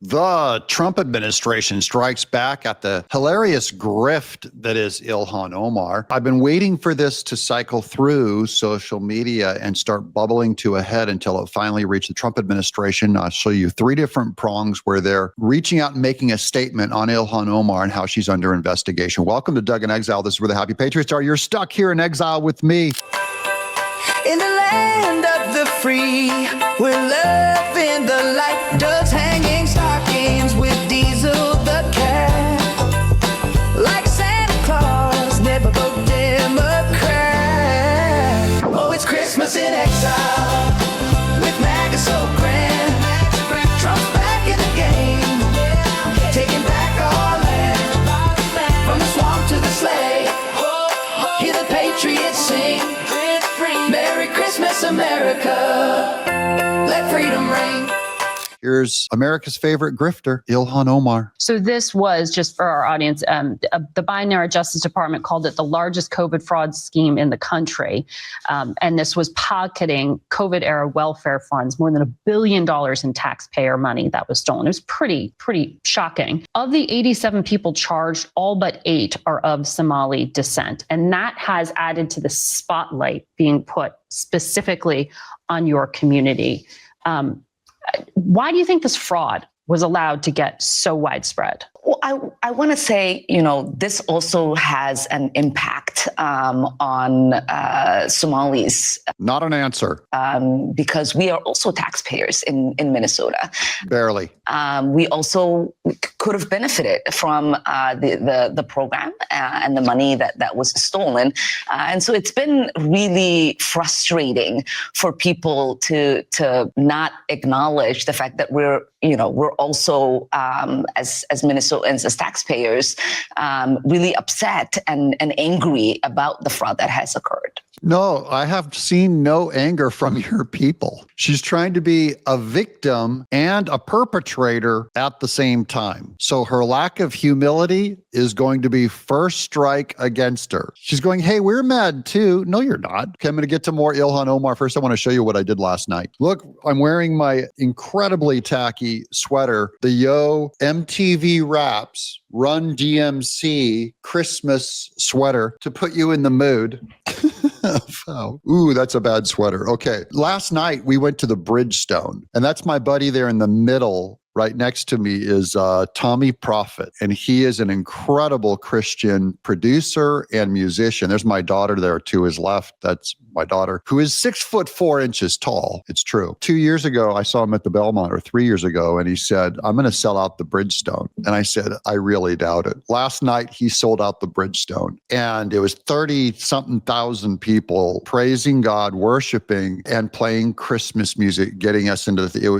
The Trump administration strikes back at the hilarious grift that is Ilhan Omar. I've been waiting for this to cycle through social media and start bubbling to a head until it finally reached the Trump administration. I'll show you three different prongs where they're reaching out and making a statement on Ilhan Omar and how she's under investigation. Welcome to Doug in Exile. This is where the happy patriots are. You're stuck here in exile with me. In the land of the free, we're loving the light. Doves hanging stockings with Diesel the cat. Like Santa Claus, never vote Democrat. Oh, it's Christmas in exile with MAGA so grand. Trump's back in the game, taking back our land. From the swamp to the sleigh, hear the patriots sing. Merry Christmas, America. Let freedom ring. Here's America's favorite grifter, Ilhan Omar. So this was, just for our audience, the Biden-era Justice Department called it the largest COVID fraud scheme in the country. And this was pocketing COVID-era welfare funds, more than $1 billion in taxpayer money that was stolen. It was pretty shocking. Of the 87 people charged, all but 8 are of Somali descent. And that has added to the spotlight being put specifically on your community. Why do you think this fraud was allowed to get so widespread? Well, I want to say, this also has an impact on Somalis. Not an answer. Because we are also taxpayers in Minnesota. Barely. We also could have benefited from the program and the money that was stolen. And so it's been really frustrating for people to not acknowledge the fact that we're also, as Minnesotans, as taxpayers, really upset and angry about the fraud that has occurred. No, I have seen no anger from your people. She's trying to be a victim and a perpetrator at the same time. So her lack of humility is going to be first strike against her. She's going, hey, we're mad too. No, you're not. Okay, I'm going to get to more Ilhan Omar. First, I want to show you what I did last night. Look, I'm wearing my incredibly tacky sweater, the Yo MTV Raps Run DMC Christmas sweater to put you in the mood. Oh, ooh, that's a bad sweater. Okay. Last night we went to the Bridgestone, and that's my buddy there in the middle. Right next to me is Tommy Prophet, and he is an incredible Christian producer and musician. There's my daughter there to his left. That's my daughter, who is 6'4" tall. It's true. 2 years ago, I saw him at the Belmont, or 3 years ago, and he said, I'm going to sell out the Bridgestone. And I said, I really doubt it. Last night, he sold out the Bridgestone, and it was 30-something thousand people praising God, worshiping, and playing Christmas music, getting us into the, it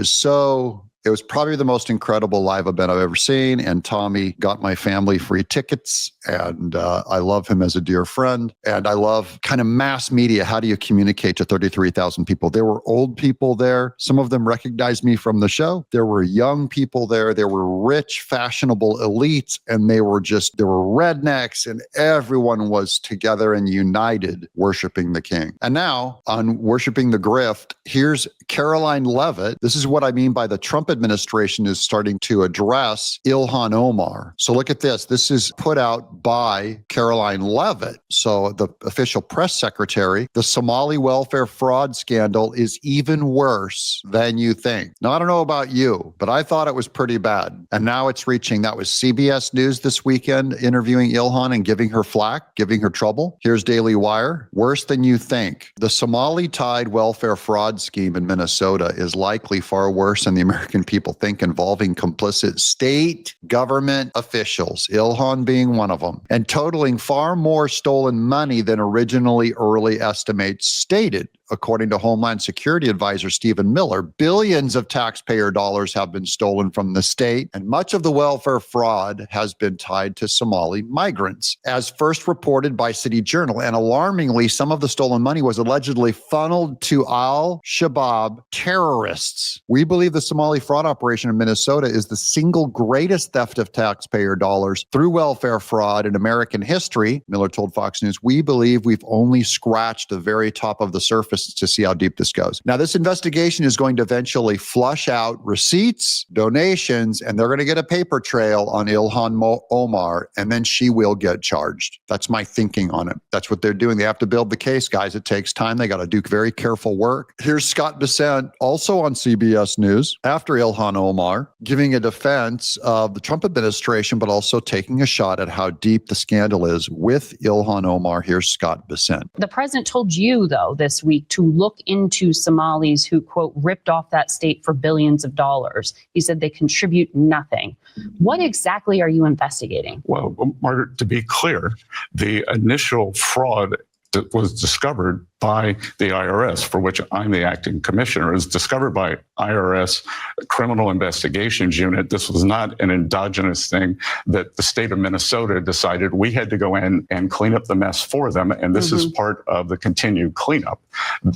was probably the most incredible live event I've ever seen. And Tommy got my family free tickets. And I love him as a dear friend. And I love kind of mass media. How do you communicate to 33,000 people? There were old people there. Some of them recognized me from the show. There were young people there. There were rich, fashionable elites. And there were rednecks. And everyone was together and united worshiping the King. And now on Worshiping the Grift, here's Caroline Leavitt. This is what I mean by the Trump administration is starting to address Ilhan Omar. So look at this. This is put out by Caroline Leavitt. So the official press secretary, the Somali welfare fraud scandal is even worse than you think. Now, I don't know about you, but I thought it was pretty bad. And now it's reaching, that was CBS News this weekend, interviewing Ilhan and giving her flack, giving her trouble. Here's Daily Wire. Worse than you think. The Somali-tied welfare fraud scheme in Minnesota is likely far worse than the American people think, involving complicit state government officials, Ilhan being one of them, and totaling far more stolen money than originally early estimates stated. According to Homeland Security Advisor Stephen Miller, billions of taxpayer dollars have been stolen from the state, and much of the welfare fraud has been tied to Somali migrants, as first reported by City Journal. And alarmingly, some of the stolen money was allegedly funneled to al-Shabaab terrorists. We believe the Somali fraud operation in Minnesota is the single greatest theft of taxpayer dollars through welfare fraud in American history. Miller told Fox News, we believe we've only scratched the very top of the surface to see how deep this goes. Now, this investigation is going to eventually flush out receipts, donations, and they're going to get a paper trail on Ilhan Omar, and then she will get charged. That's my thinking on it. That's what they're doing. They have to build the case, guys. It takes time. They got to do very careful work. Here's Scott Bessent, also on CBS News, after Ilhan Omar, giving a defense of the Trump administration, but also taking a shot at how deep the scandal is with Ilhan Omar. Here's Scott Bessent. The president told you, though, this week to look into Somalis who, quote, ripped off that state for billions of dollars. He said they contribute nothing. What exactly are you investigating? Well, Margaret, to be clear, the initial fraud that was discovered by the IRS, for which I'm the acting commissioner, is discovered by IRS Criminal Investigations Unit. This was not an endogenous thing that the state of Minnesota decided we had to go in and clean up the mess for them. And this is part of the continued cleanup.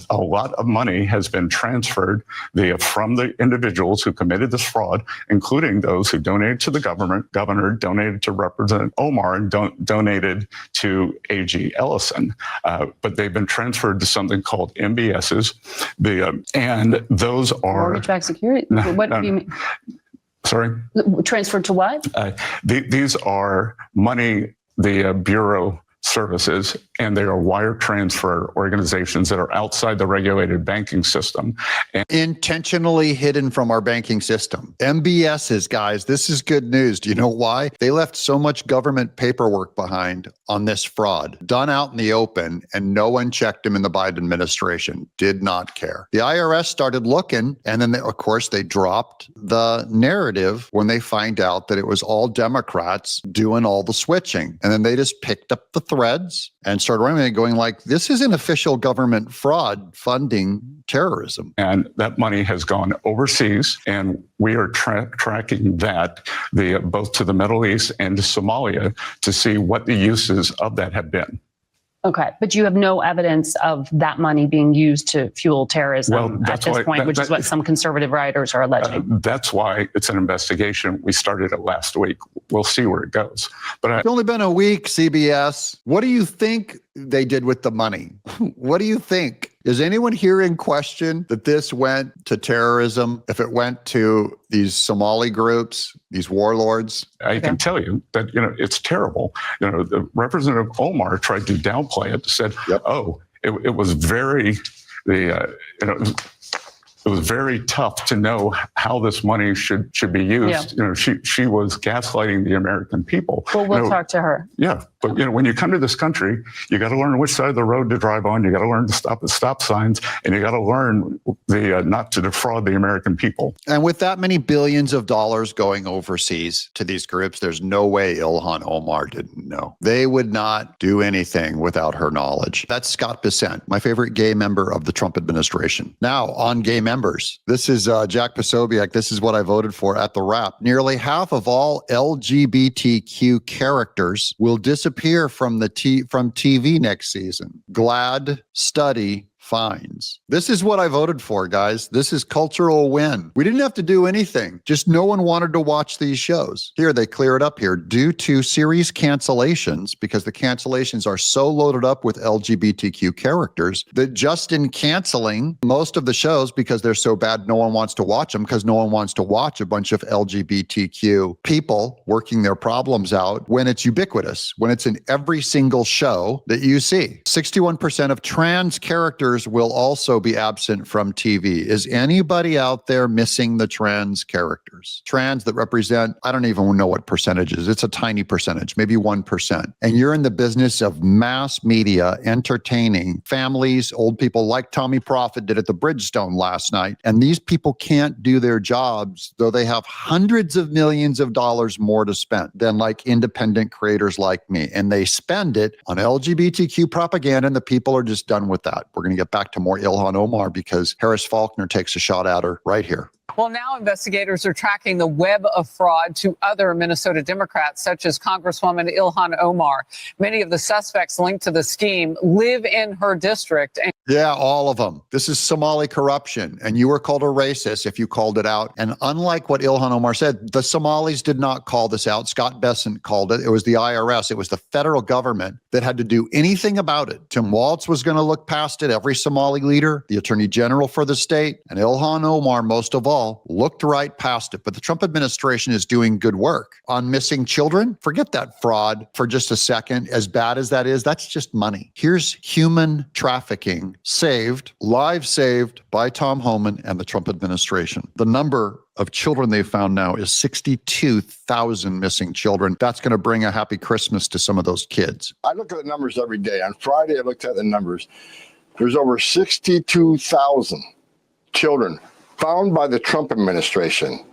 A lot of money has been transferred from the individuals who committed this fraud, including those who donated to the governor, donated to Representative Omar, and donated to A.G. Ellison. But they've been transferred to something called MBSs. And those are Mortgage-backed security? What do you mean? Sorry? Transferred to what? These are money the Bureau services, and they are wire transfer organizations that are outside the regulated banking system. And intentionally hidden from our banking system. MBSs, guys, this is good news. Do you know why? They left so much government paperwork behind on this fraud, done out in the open, and no one checked them in the Biden administration. Did not care. The IRS started looking, and then, of course, they dropped the narrative when they find out that it was all Democrats doing all the switching. And then they just picked up the threads and started running it, going like, this is an official government fraud funding terrorism. And that money has gone overseas, and we are tracking that both to the Middle East and to Somalia to see what the uses of that have been. Okay, but you have no evidence of that money being used to fuel terrorism at this point, which is what some conservative writers are alleging. That's why it's an investigation. We started it last week. We'll see where it goes. But it's only been a week, CBS. What do you think they did with the money? What do you think? Is anyone here in question that this went to terrorism? If it went to these Somali groups, these warlords? I can tell you that, it's terrible. The Representative Omar tried to downplay it, said, it was very, it was very tough to know how this money should be used. Yeah. She was gaslighting the American people. Well, we'll talk to her. Yeah, but when you come to this country, you got to learn which side of the road to drive on. You got to learn to stop at stop signs, and you got to learn not to defraud the American people. And with that many billions of dollars going overseas to these groups, there's no way Ilhan Omar didn't know. They would not do anything without her knowledge. That's Scott Bessent, my favorite gay member of the Trump administration. Now, on gay members, this is Jack Posobiec. This is what I voted for at the wrap. Nearly half of all LGBTQ characters will disappear from TV next season. GLAAD study finds. This is what I voted for, guys. This is cultural win. We didn't have to do anything. Just no one wanted to watch these shows. Here, they clear it up here. Due to series cancellations, because the cancellations are so loaded up with LGBTQ characters that just in canceling most of the shows because they're so bad, no one wants to watch them because no one wants to watch a bunch of LGBTQ people working their problems out when it's ubiquitous, when it's in every single show that you see. 61% of trans characters will also be absent from TV. Is anybody out there missing the trans characters? Trans that represent, I don't even know what percentages. It's a tiny percentage, maybe 1%. And you're in the business of mass media, entertaining families, old people like Tommy Profit did at the Bridgestone last night. And these people can't do their jobs, though they have hundreds of millions of dollars more to spend than like independent creators like me. And they spend it on LGBTQ propaganda, and the people are just done with that. We're going to get back to more Ilhan Omar because Harris Faulkner takes a shot at her right here. Well, now investigators are tracking the web of fraud to other Minnesota Democrats, such as Congresswoman Ilhan Omar. Many of the suspects linked to the scheme live in her district. Yeah, all of them. This is Somali corruption. And you were called a racist if you called it out. And unlike what Ilhan Omar said, the Somalis did not call this out. Scott Bessent called it. It was the IRS. It was the federal government that had to do anything about it. Tim Walz was going to look past it. Every Somali leader, the attorney general for the state, and Ilhan Omar, most of all, looked right past it. But the Trump administration is doing good work on missing children. Forget that fraud for just a second. As bad as that is, that's just money. Here's human trafficking saved, lives saved by Tom Homan and the Trump administration. The number of children they've found now is 62,000 missing children. That's going to bring a happy Christmas to some of those kids. I look at the numbers every day. On Friday, I looked at the numbers. There's over 62,000 children found by the Trump administration.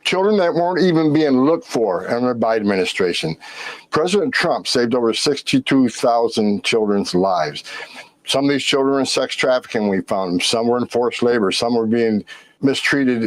Children that weren't even being looked for under the Biden administration. President Trump saved over 62,000 children's lives. Some of these children were in sex trafficking, we found them. Some were in forced labor. Some were being mistreated.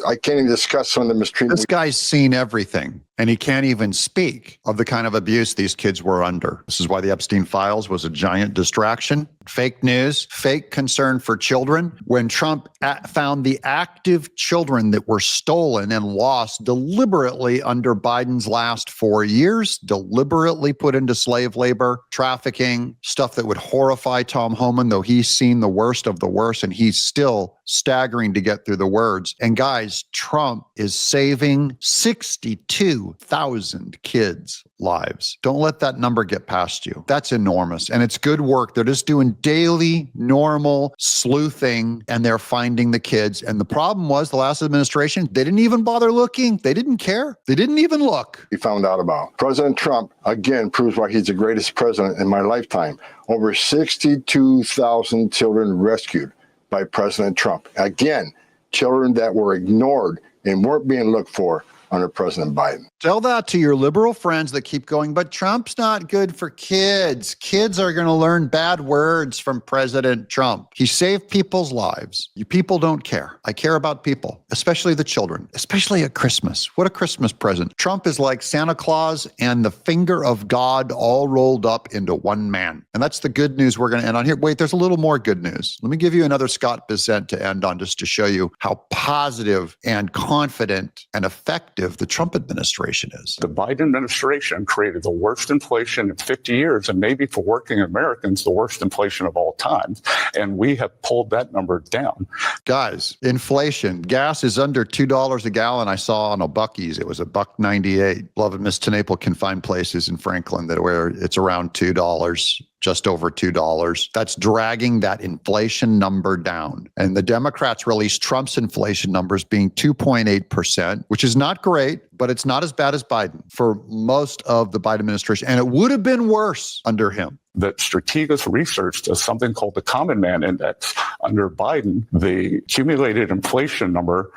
I can't even discuss some of the mistreatment. This guy's seen everything, and he can't even speak of the kind of abuse these kids were under. This is why the Epstein files was a giant distraction. Fake news, fake concern for children. When Trump found the active children that were stolen and lost deliberately under Biden's last 4 years, deliberately put into slave labor, trafficking, stuff that would horrify Tom Homan, though he's seen the worst of the worst, and he's still staggering to get through the words. And guys, Trump is saving 62,000 kids' lives. Don't let that number get past you. That's enormous. And it's good work. They're just doing daily, normal sleuthing, and they're finding the kids. And the problem was the last administration, they didn't even bother looking. They didn't care. They didn't even look. We found out about. President Trump, again, proves why he's the greatest president in my lifetime. Over 62,000 children rescued by President Trump. Again, children that were ignored and weren't being looked for under President Biden. Tell that to your liberal friends that keep going, but Trump's not good for kids. Kids are going to learn bad words from President Trump. He saved people's lives. You people don't care. I care about people, especially the children, especially at Christmas. What a Christmas present. Trump is like Santa Claus and the finger of God all rolled up into one man. And that's the good news we're going to end on here. Wait, there's a little more good news. Let me give you another Scott Bessent to end on, just to show you how positive and confident and effective the Trump administration is. The Biden administration created the worst inflation in 50 years, and maybe for working Americans, the worst inflation of all time. And we have pulled that number down. Guys, inflation. Gas is under $2 a gallon. I saw on a Buc-ee's. It was $1.98. Beloved Miss Tenaple can find places in Franklin that where it's around $2. Just over $2. That's dragging that inflation number down. And the Democrats released Trump's inflation numbers being 2.8%, which is not great, but it's not as bad as Biden for most of the Biden administration. And it would have been worse under him. That Strategas Research does something called the Common Man Index. Under Biden, the accumulated inflation number,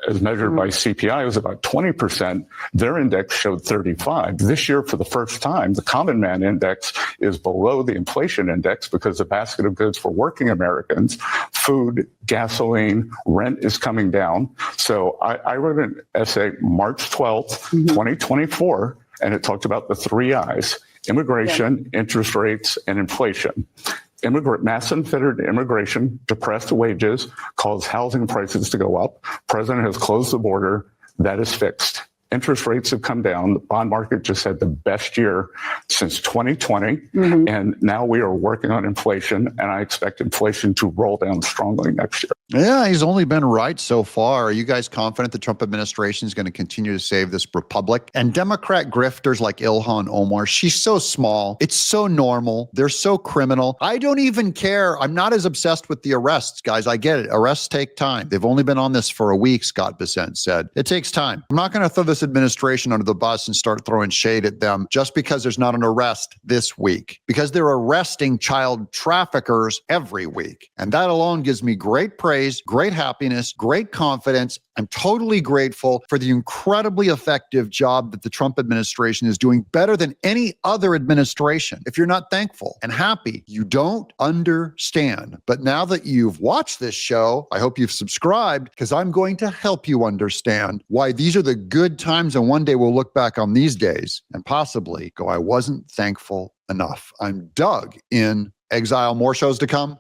as measured by CPI, was about 20%. Their index showed 35. This year, for the first time, the Common Man Index is below the inflation index because the basket of goods for working Americans, food, gasoline, rent is coming down. So I wrote an essay March 12th, 2024, and it talked about the 3 I's. Immigration, interest rates, and inflation. Mass unfettered immigration, depressed wages, cause housing prices to go up. President has closed the border. That is fixed. Interest rates have come down. The bond market just had the best year since 2020. And now we are working on inflation, and I expect inflation to roll down strongly next year. Yeah, he's only been right so far. Are you guys confident the Trump administration is going to continue to save this republic? And Democrat grifters like Ilhan Omar, she's so small. It's so normal. They're so criminal. I don't even care. I'm not as obsessed with the arrests, guys. I get it. Arrests take time. They've only been on this for a week, Scott Bessent said. It takes time. I'm not going to throw this this administration under the bus and start throwing shade at them just because there's not an arrest this week, because they're arresting child traffickers every week. And that alone gives me great praise, great happiness, great confidence. I'm totally grateful for the incredibly effective job that the Trump administration is doing, better than any other administration. If you're not thankful and happy, you don't understand. But now that you've watched this show, I hope you've subscribed, because I'm going to help you understand why these are the good times. And one day we'll look back on these days and possibly go, I wasn't thankful enough. I'm Doug in Exile. More shows to come.